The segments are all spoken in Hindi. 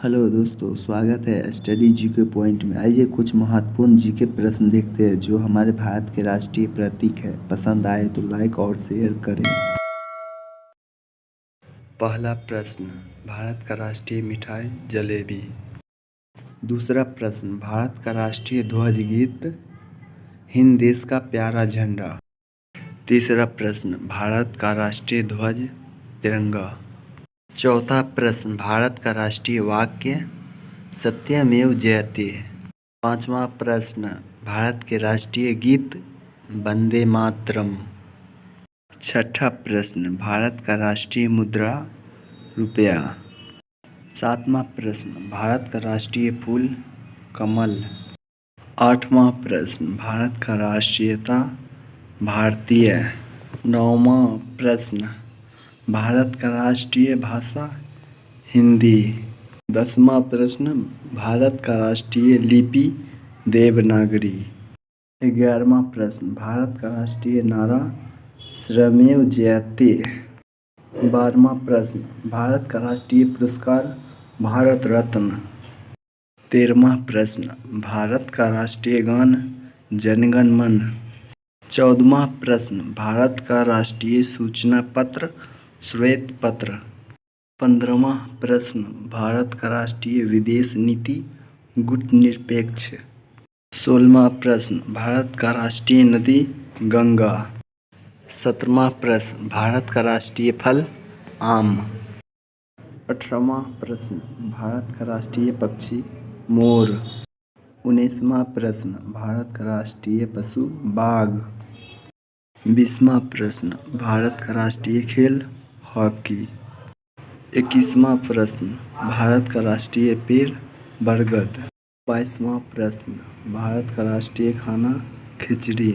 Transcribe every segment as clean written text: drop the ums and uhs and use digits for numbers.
हेलो दोस्तों, स्वागत है स्टडी जीके पॉइंट में। आइए कुछ महत्वपूर्ण जीके प्रश्न देखते हैं जो हमारे भारत के राष्ट्रीय प्रतीक है। पसंद आए तो लाइक और शेयर करें। पहला प्रश्न, भारत का राष्ट्रीय मिठाई जलेबी। दूसरा प्रश्न, भारत का राष्ट्रीय ध्वज गीत हिंद देश का प्यारा झंडा। तीसरा प्रश्न, भारत का राष्ट्रीय ध्वज तिरंगा। चौथा प्रश्न, भारत का राष्ट्रीय वाक्य सत्यमेव जयते। पांचवा प्रश्न, भारत के राष्ट्रीय गीत वंदे मातरम। छठा प्रश्न, भारत का राष्ट्रीय मुद्रा रुपया। सातवां प्रश्न, भारत का राष्ट्रीय फूल कमल। आठवां प्रश्न, भारत का राष्ट्रीयता भारतीय। नौवां प्रश्न, भारत का राष्ट्रीय भाषा हिंदी। 10वां प्रश्न, भारत का राष्ट्रीय लिपि देवनागरी। 11वां प्रश्न, भारत का राष्ट्रीय नारा श्रमेव जयते। 12वां प्रश्न, भारत का राष्ट्रीय पुरस्कार भारत रत्न। 13वां प्रश्न, भारत का राष्ट्रीय गान जन गण मन। 14वां प्रश्न, भारत का राष्ट्रीय सूचना पत्र श्वेत पत्र। 15वां प्रश्न, भारत का राष्ट्रीय विदेश नीति गुटनिरपेक्ष। 16वां प्रश्न, भारत का राष्ट्रीय नदी गंगा। 17वां प्रश्न, भारत का राष्ट्रीय फल आम। 18वां प्रश्न, भारत का राष्ट्रीय पक्षी मोर। 19वां प्रश्न, भारत का राष्ट्रीय पशु बाघ। 20वां प्रश्न, भारत का राष्ट्रीय खेल हॉकी। 21वां प्रश्न, भारत का राष्ट्रीय पेड़ बरगद। 22वां प्रश्न, भारत का राष्ट्रीय खाना खिचड़ी।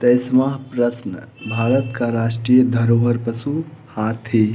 23वां प्रश्न, भारत का राष्ट्रीय धरोहर पशु हाथी।